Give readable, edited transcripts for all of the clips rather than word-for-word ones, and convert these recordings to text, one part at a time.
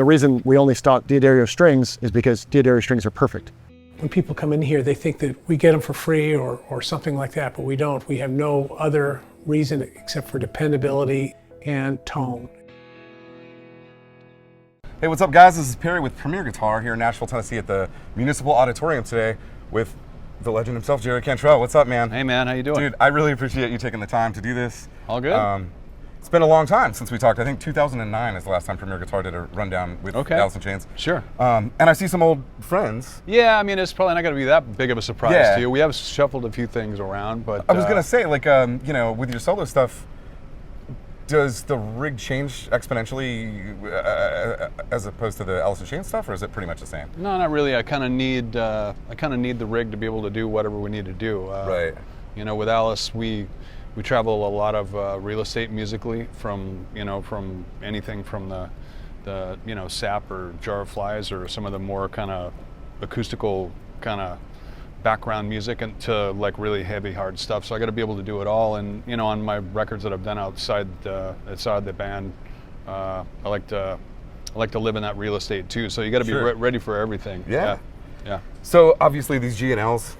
The reason we only stock D'Addario strings is because D'Addario strings are perfect. When people come in here, they think that we get them for free or something like that, but we don't. We have no other reason except for dependability and tone. Hey, what's up, guys? This is Perry with Premier Guitar here in Nashville, Tennessee at the Municipal Auditorium today with the legend himself, Jerry Cantrell. What's up, man? Hey, man. How you doing? Dude, I really appreciate you taking the time to do this. All good. It's been a long time since we talked. I think 2009 is the last time Premier Guitar did a rundown with Alice in Chains. Sure. And I see some old friends. Yeah, I mean, it's probably not going to be that big of a surprise to you. We have shuffled a few things around, but... I was going to say, like, you know, with your solo stuff, does the rig change exponentially as opposed to the Alice in Chains stuff, or is it pretty much the same? No, not really. I kind of need the rig to be able to do whatever we need to do. Right. You know, with Alice, we travel a lot of real estate musically, from anything from the sap or jar of flies or some of the more kind of acoustical kind of background music and to like really heavy hard stuff. So I got to be able to do it all. And you know, on my records that I've done outside the band, I like to live in that real estate too. So you got to be ready for everything. Yeah. Yeah. So obviously these G&Ls.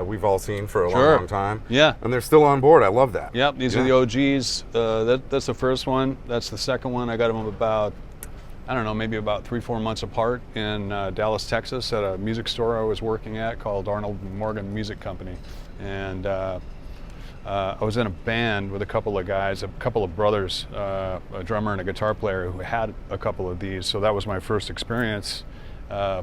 We've all seen for a long time. Yeah. And they're still on board. I love that. Yep, these are the OGs. That's the first one. That's the second one. I got them about, I don't know, maybe about 3-4 months apart in Dallas, Texas at a music store I was working at called Arnold Morgan Music Company. And I was in a band with a couple of guys, a couple of brothers, a drummer and a guitar player who had a couple of these. So that was my first experience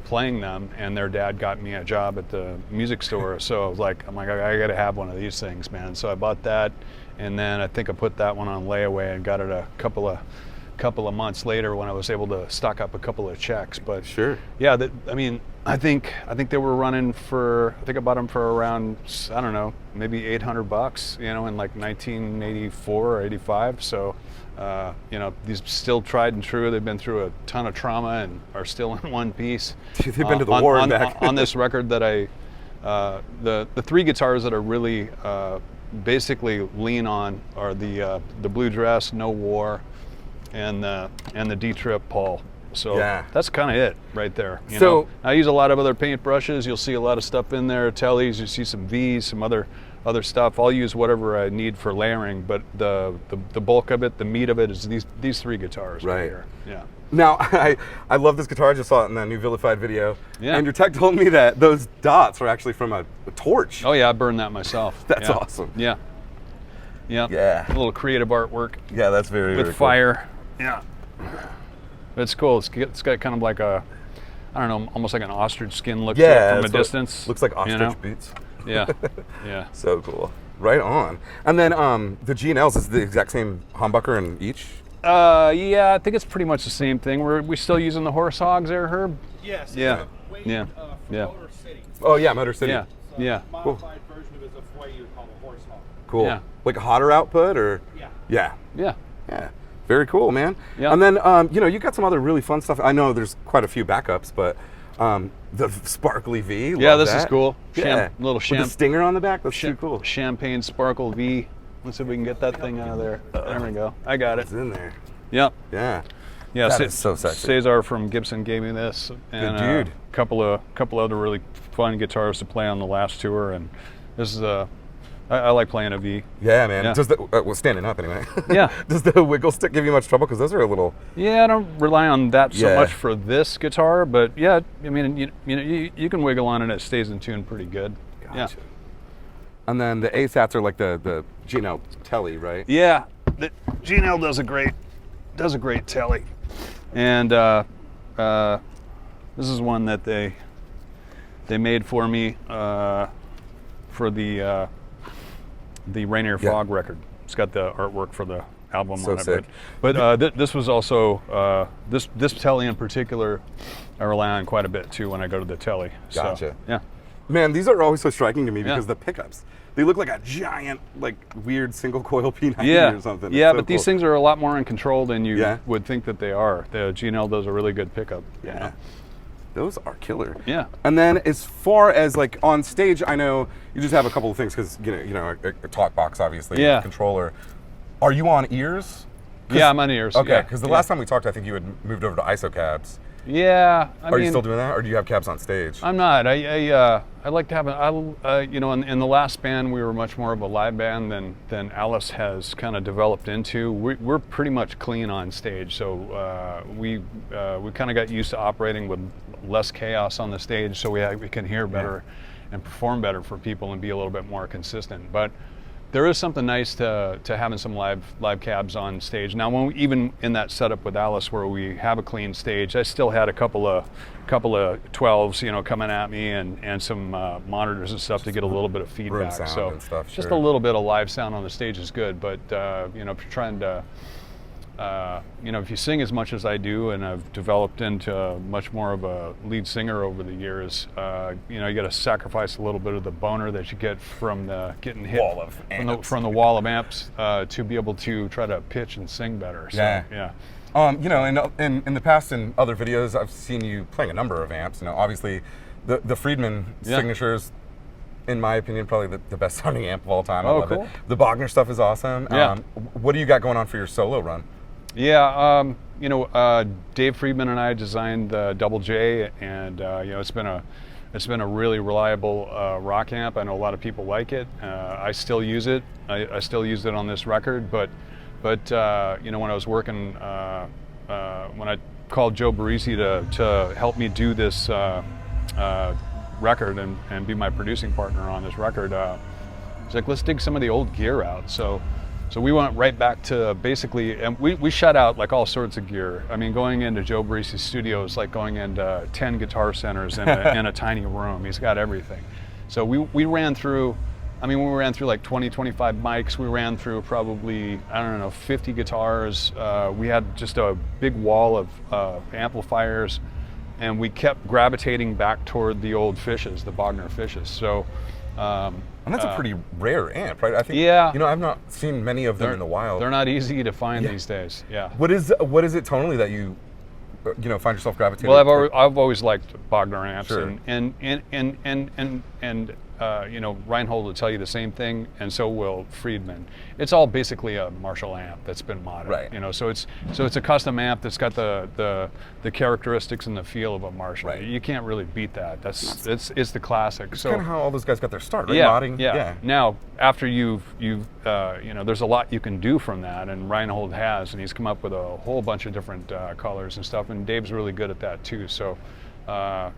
playing them, and their dad got me a job at the music store. So I was like, I got to have one of these things, man. So I bought that, and then I think I put that one on layaway and got it a couple of months later when I was able to stock up a couple of checks. But yeah, I think they were running for, I think I bought them for around, I don't know, maybe $800, you know, in like 1984 or 85. So you know, these still tried and true. They've been through a ton of trauma and are still in one piece. They've been to the war and back. On this record that the three guitars that I really basically lean on are the Blue Dress, No War, and the D-Trip Paul. So that's kind of it right there. You know? I use a lot of other paint brushes. You'll see a lot of stuff in there. Tellies, you see some V's, some other stuff. I'll use whatever I need for layering, but the bulk of it, the meat of it, is these three guitars right here. Yeah. Now, I love this guitar. I just saw it in the new Vilified video. Yeah. And your tech told me that those dots are actually from a torch. Oh yeah, I burned that myself. That's awesome. Yeah. Yeah. Yeah. A little creative artwork. Yeah, that's very with cool. fire. Yeah. It's cool. It's got kind of like a, I don't know, almost like an ostrich skin look to it from a distance. Looks like ostrich boots. Yeah. Yeah. So cool. Right on. And then the G&Ls is the exact same humbucker in each? Yeah, I think it's pretty much the same thing. We're still using the horse hogs there, Herb? Yes. Yeah. Yeah. Motor City. Oh yeah, Motor City. Yeah. So yeah. Modified version of it is what you would call a horse hog. Cool. Yeah. Like a hotter output or? Yeah. Yeah. Yeah. Yeah. Very cool, man. Yeah. And then, you know, you got some other really fun stuff. I know there's quite a few backups, but the sparkly V. Yeah, this is cool. Yeah. Little with the stinger on the back. That's too cool. Champagne sparkle V. Let's see if we can get that thing out of there. There we go. I got it. It's in there. Yep. Yeah. Yeah. That is so sexy. Cesar from Gibson gave me this, and good dude. Couple other really fun guitars to play on the last tour, and this is I like playing a V. Yeah, man. Yeah. Does the well, standing up anyway? Yeah. Does the wiggle stick give you much trouble? Because those are a little. Yeah, I don't rely on that so much for this guitar, but yeah, I mean, you can wiggle on it; it stays in tune pretty good. Gotcha. Yeah. And then the ASATs are like the Gino Telly, right? Yeah, the G&L does a great telly, and this is one that they made for me for the Rainier Fog record. It's got the artwork for the album on it. Sick. But this was also this telly in particular, I rely on quite a bit too when I go to the telly. Gotcha. So, yeah. Man, these are always so striking to me because the pickups. They look like a giant, like weird single coil P90 or something. Yeah, so but these cool. things are a lot more in control than you would think that they are. The G&L does a really good pickup. Yeah. You know? Those are killer. Yeah. And then as far as like on stage, I know you just have a couple of things because you know a talk box obviously, controller. Are you on ears Yeah, I'm on ears. Okay, because yeah, the last time we talked, I think you had moved over to ISO cabs. Yeah, I Are mean, you still doing that, or do you have cabs on stage? I'm not. I like to have you know, in the last band we were much more of a live band than Alice has kind of developed into. We're pretty much clean on stage, so we kind of got used to operating with less chaos on the stage, so we can hear better and perform better for people and be a little bit more consistent. But there is something nice to having some live cabs on stage. Now, even in that setup with Alice, where we have a clean stage, I still had a couple of 12s, you know, coming at me, and some monitors and stuff to get a little bit of feedback. Room sound So and stuff, just sure. a little bit of live sound on the stage is good. But you know, if you're trying to you know, if you sing as much as I do, and I've developed into much more of a lead singer over the years, you know, you got to sacrifice a little bit of the boner that you get from the getting hit Wall of amps. from the wall of amps to be able to try to pitch and sing better. So, Yeah. You know, in the past, in other videos, I've seen you playing a number of amps. You know, obviously, the Friedman signatures, in my opinion, probably the best sounding amp of all time. I love cool. it. The Bogner stuff is awesome. Yeah. What do you got going on for your solo run? Yeah, you know, Dave Friedman and I designed the Double J, and you know, it's been a really reliable rock amp. I know a lot of people like it. I still use it. I still use it on this record, but you know, when I was working, when I called Joe Barresi to help me do this record and be my producing partner on this record, he's like, let's dig some of the old gear out. So we went right back to basically, and we shut out like all sorts of gear. I mean, going into Joe Barresi's studio is like going into 10 guitar centers in a tiny room. He's got everything. So we ran through, I mean, we ran through like 20, 25 mics. We ran through probably, I don't know, 50 guitars. We had just a big wall of amplifiers, and we kept gravitating back toward the old Fishes, the Bogner Fishes. So. And that's a pretty rare amp, right? I think. Yeah. You know, I've not seen many of them in the wild. They're not easy to find these days. Yeah. What is it tonally that you know, find yourself gravitating? Well, I've always liked Bogner amps, Sure. and you know, Reinhold will tell you the same thing, and so will Friedman. It's all basically a Marshall amp that's been modded, Right. you know. So it's a custom amp that's got the characteristics and the feel of a Marshall. Right. You can't really beat that. It's the classic. It's So kind of how all those guys got their start, right? yeah, Modding. yeah. Now, after you've you know, there's a lot you can do from that, and Reinhold has, and he's come up with a whole bunch of different colors and stuff, and Dave's really good at that too. So,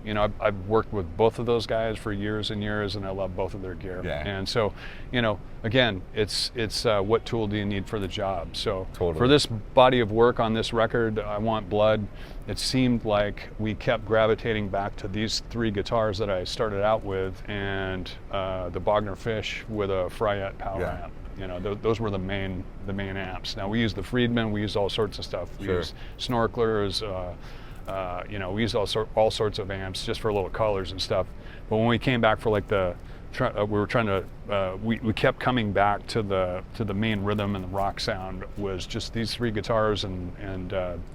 you know, I've worked with both of those guys for years and years, and I love both of their gear. Yeah. And so, you know, again, it's what tool do you need for the job? So Totally. for this body of work on this record, I Want Blood, it seemed like we kept gravitating back to these three guitars that I started out with, and the Bogner Fish with a Fryette power Yeah. amp. You know, those were the main amps. Now we used the Friedman, we used all sorts of stuff. We Sure. used snorkelers, you know, we used all sorts of amps just for little colors and stuff. But when we came back for like we were trying to, we kept coming back to the main rhythm and the rock sound was just these three guitars and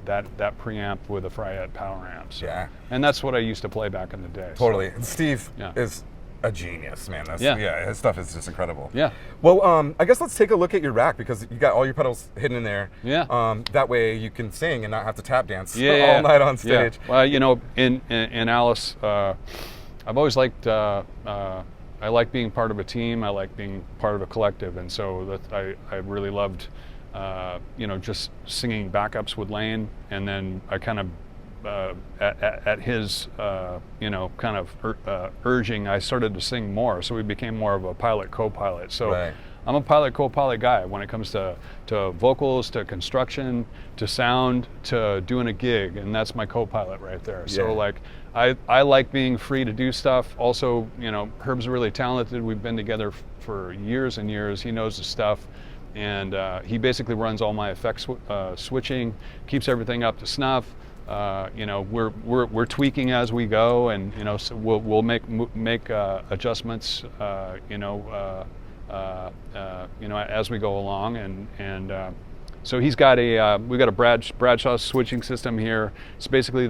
that preamp with a Fryette power amp. So, Yeah. and that's what I used to play back in the day. Totally. And Steve Yeah. is a genius, man. Yeah. His stuff is just incredible. Yeah. Well, I guess let's take a look at your rack, because you got all your pedals hidden in there. Yeah. That way you can sing and not have to tap dance Yeah, all night on stage. Yeah. Well, you know, in Alice, I've always liked. I like being part of a team. I like being part of a collective, and so I really loved, you know, just singing backups with Layne, and then I kind of. At his, you know, kind of urging, I started to sing more, so we became more of a pilot co-pilot. So Right. I'm a pilot co-pilot guy when it comes to vocals, to construction, to sound, to doing a gig, and that's my co-pilot right there. Yeah. So like, I like being free to do stuff. Also, you know, Herb's really talented. We've been together for years and years. He knows his stuff. And he basically runs all my effects switching, keeps everything up to snuff. You know, we're tweaking as we go, and you know, so we'll make adjustments. You know, as we go along, and so he's got we got a Bradshaw switching system here. It's basically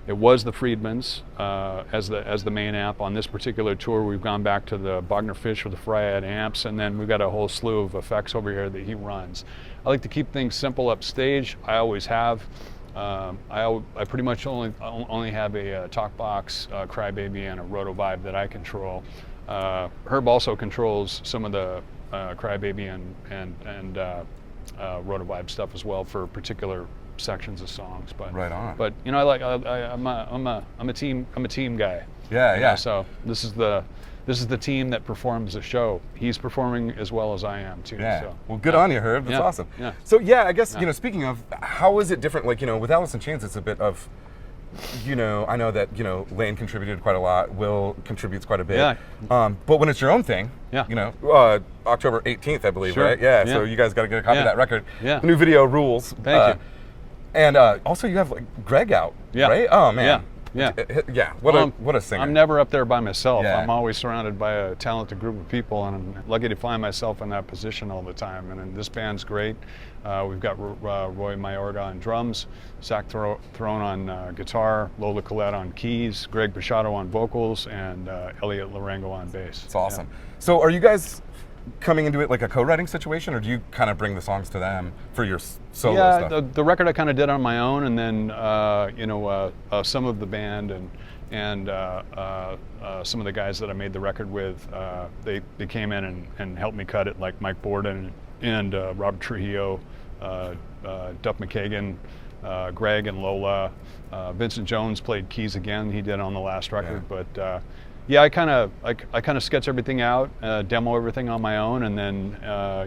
It was the Friedman's as the main amp. On this particular tour, we've gone back to the Bogner Fish with the Fryette amps, and then we've got a whole slew of effects over here that he runs. I like to keep things simple upstage. I always have. I pretty much only have a talk box, Crybaby, and a Roto Vibe that I control. Herb also controls some of the Crybaby and Roto Vibe stuff as well for particular sections of songs. But right on. But you know, I'm a team guy. Yeah, you yeah. know, so this is the team that performs the show. He's performing as well as I am too. Yeah. So, Well, good on you, Herb. That's awesome. Yeah. So yeah, I guess speaking of, how is it different? Like with Alice in Chains, it's a bit of, I know that Layne contributed quite a lot. Will contributes quite a bit. Yeah. But when it's your own thing, October 18th, I believe, Sure. right? Yeah. Yeah. So you guys got to get a copy of that record. Yeah. The new video rules. Thank you. And also you have Greg out. Yeah. Right? Oh man. Yeah. Yeah. What a singer. I'm never up there by myself. Yeah. I'm always surrounded by a talented group of people, and I'm lucky to find myself in that position all the time. And this band's great. We've got Roy Mayorga on drums, Zach Throne on guitar, Lola Collette on keys, Greg Bachado on vocals, and Elliot Larengo on bass. It's awesome. So are you guys coming into it like a co-writing situation, or do you kind of bring the songs to them for your solo stuff? Yeah, the record I kind of did on my own, and then some of the band and some of the guys that I made the record with, they came in and helped me cut it, like Mike Bordin and Robert Trujillo, Duff McKagan, Greg and Lola. Vincent Jones played keys again. He did on the last record, but. Yeah, I kind of sketch everything out, demo everything on my own, and then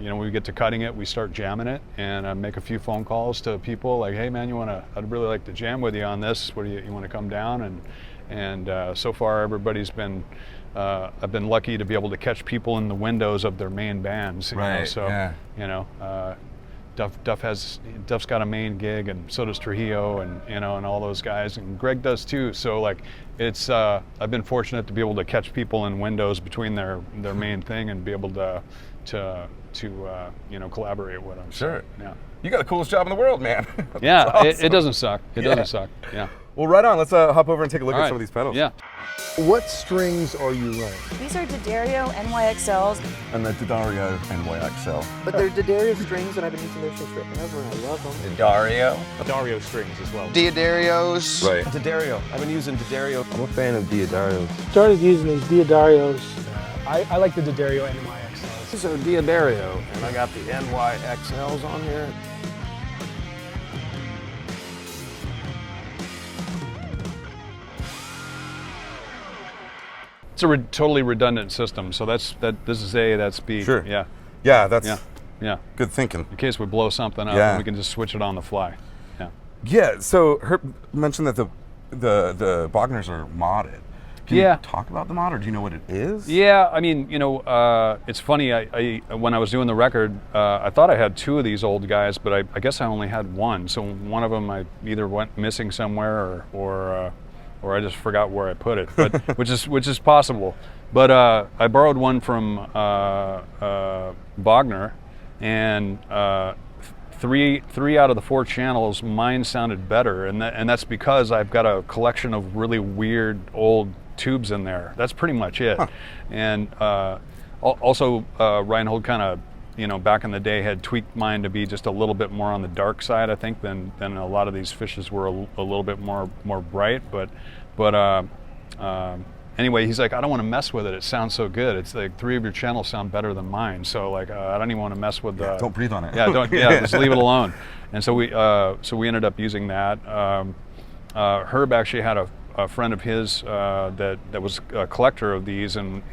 when we get to cutting it, we start jamming it, and make a few phone calls to people like, hey man, I'd really like to jam with you on this. What do you want to come down? And so far everybody's been. I've been lucky to be able to catch people in the windows of their main bands. Duff's got a main gig, and so does Trujillo, and all those guys, and Greg does too. So it's I've been fortunate to be able to catch people in windows between their main thing and be able to collaborate with them. Sure. So, yeah. You got the coolest job in the world, man. Yeah. Awesome. It doesn't suck. It doesn't suck. Yeah. Well, right on. Let's hop over and take a look at some of these pedals. Yeah. What strings are you running? These are D'Addario NYXLs. And the D'Addario NYXL. But they're D'Addario strings, and I've been using those since forever, and I love them. D'Addario strings as well. D'Addarios. Right. D'Addario. I've been using D'Addario. I'm a fan of D'Addario. Started using these D'Addarios. I like the D'Addario NYXLs. These are D'Addario, and I got the NYXLs on here. It's a totally redundant system. So this is A, that's B. Sure. Yeah. Yeah, that's Yeah. good thinking. In case we blow something up, we can just switch it on the fly. Yeah. Yeah, so Herb mentioned that the Bogners are modded. Can you talk about the mod, or do you know what it is? Yeah, I mean, it's funny. I when I was doing the record, I thought I had two of these old guys, but I guess I only had one. So one of them I either went missing somewhere, or I just forgot where I put it. But which is possible. But I borrowed one from Bogner, and three out of the four channels, mine sounded better, and that's because I've got a collection of really weird old tubes in there. That's pretty much it. Huh. And also Reinhold kind of, back in the day had tweaked mine to be just a little bit more on the dark side, I think, than a lot of these fishes were a little bit more bright. But anyway, he's like, I don't want to mess with it. It sounds so good. It's like three of your channels sound better than mine. So I don't even want to mess with the. Don't breathe on it. Just leave it alone. And so we ended up using that. Herb actually had a friend of his that was a collector of these, and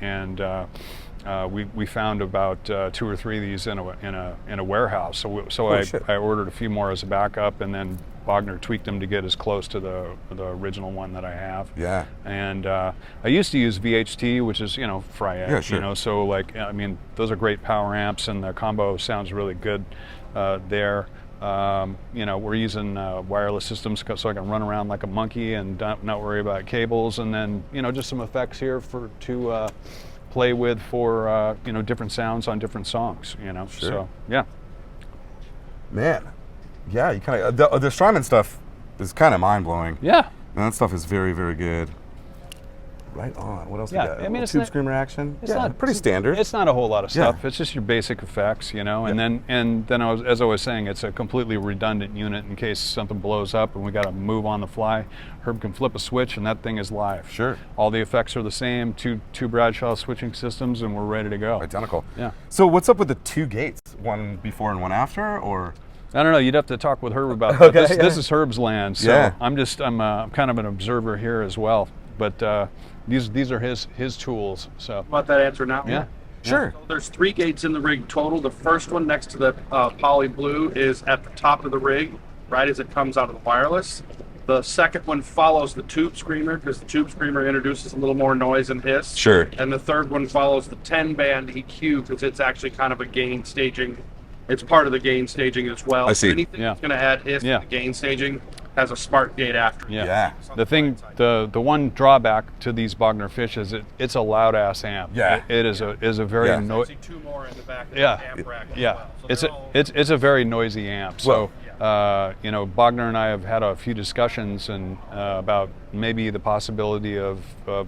we found about 2 or 3 of these in a warehouse. So I ordered a few more as a backup, and then Bogner tweaked them to get as close to the original one that I have. Yeah. And I used to use VHT, which is Fryette. Yeah, sure. So those are great power amps, and the combo sounds really good there. We're using wireless systems so I can run around like a monkey and not worry about cables, and then just some effects here to play with for different sounds on different songs. Sure. So yeah. Man, yeah, you kind of the Strymon stuff is kind of mind blowing. Yeah. And that stuff is very, very good. Right on. What else Yeah, we got? I mean, it's tube not- screamer action. It's Yeah, not pretty standard. It's not a whole lot of stuff. Yeah. It's just your basic effects, you know. And then as I was saying, it's a completely redundant unit in case something blows up and we got to move on the fly. Herb can flip a switch and that thing is live. Sure. All the effects are the same. Two Bradshaw switching systems, and we're ready to go. Identical. Yeah. So what's up with the 2 gates? One before and one after, or? I don't know. You'd have to talk with Herb about that. Okay, This is Herb's land, so Yeah. I'm kind of an observer here as well. But these are his tools. So Want that answer now? yeah. Sure. So there's 3 gates in the rig total. The first one next to the poly blue is at the top of the rig, right as it comes out of the wireless. The second one follows the tube screamer because the tube screamer introduces a little more noise and hiss. Sure. And the third one follows the 10-band EQ because it's actually kind of a gain staging. It's part of the gain staging as well. I see. Anything Yeah. that's going to add hiss Yeah. to the gain staging has a smart gate after. Yeah. The one drawback to these Bogner fish is it's a loud ass amp. Yeah. It is a very Yeah. noisy. Actually 2 more in the back of Yeah. the amp rack as Yeah, well. So it's a very noisy amp. So you know, Bogner and I have had a few discussions and about maybe the possibility of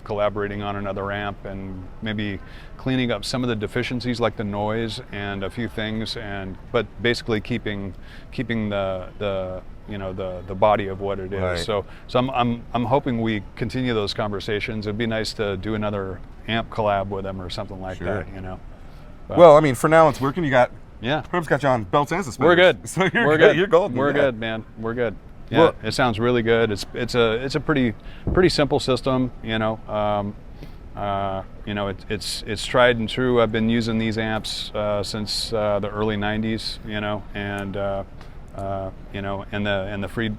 collaborating on another amp and maybe cleaning up some of the deficiencies like the noise and a few things, but basically keeping the you know the body of what it is. Right. So I'm hoping we continue those conversations. It'd be nice to do another amp collab with them or something like Sure. that. You know. But- Well, I mean, for now it's working. You got Yeah. Herb's got you on belts and suspenders. We're good. So you're We're good. good. You're golden. We're yeah. good, man. We're good. Yeah, Well- it sounds really good. It's a pretty simple system. You know, it's tried and true. I've been using these amps since the early '90s. You know, and the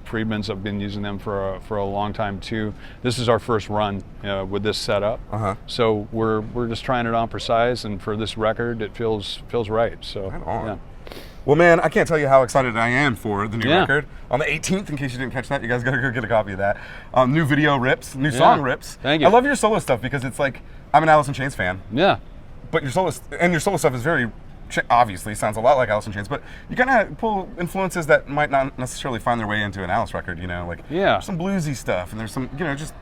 Friedmans have been using them for a long time too. This is our first run with this setup. So we're just trying it on for size, and for this record, it feels right. So Right on. yeah. Well, man, I can't tell you how excited I am for the new Yeah. record. On the 18th, in case you didn't catch that, you guys gotta go get a copy of that. New video rips, new song rips. Thank you. I love your solo stuff because it's like, I'm an Alice in Chains fan, Yeah. but your solo stuff is very, obviously sounds a lot like Alice in Chains, but you kind of pull influences that might not necessarily find their way into an Alice record, you know, like there's some bluesy stuff and there's some, you know, just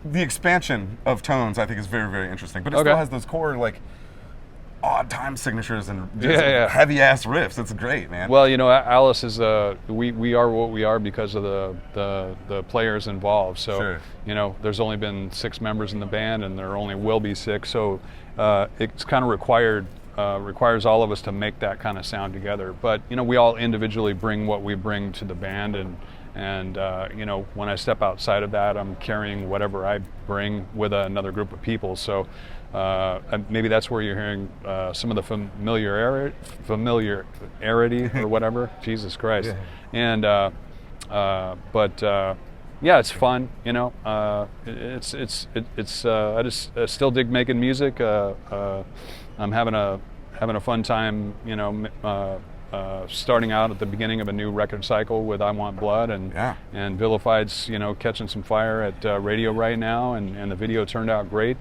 the expansion of tones I think is very, very interesting, but it still has those core like odd time signatures and heavy ass riffs. It's great, man. Well, you know, Alice is we are what we are because of the players involved. So you know, there's only been 6 members in the band, and there only will be 6. So it's kind of requires all of us to make that kind of sound together. But you know, we all individually bring what we bring to the band, and you know, when I step outside of that, I'm carrying whatever I bring with another group of people. So maybe that's where you're hearing some of the familiarity or whatever. Jesus Christ. And but yeah, it's fun. You know, it's I just still dig making music. I'm having a fun time. You know. Starting out at the beginning of a new record cycle with I Want Blood, and Vilified's, you know, catching some fire at radio right now, and the video turned out great.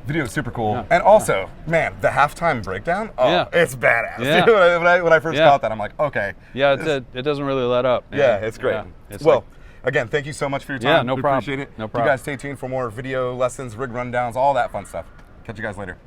Video is super cool, and also, man, the halftime breakdown, it's badass. Yeah. Dude, when I first got that, I'm like, okay. Yeah, it doesn't really let up. Yeah, it's great. Yeah, it's well, again, thank you so much for your time. Yeah, no we problem. Appreciate it. No problem. You guys stay tuned for more video lessons, rig rundowns, all that fun stuff. Catch you guys later.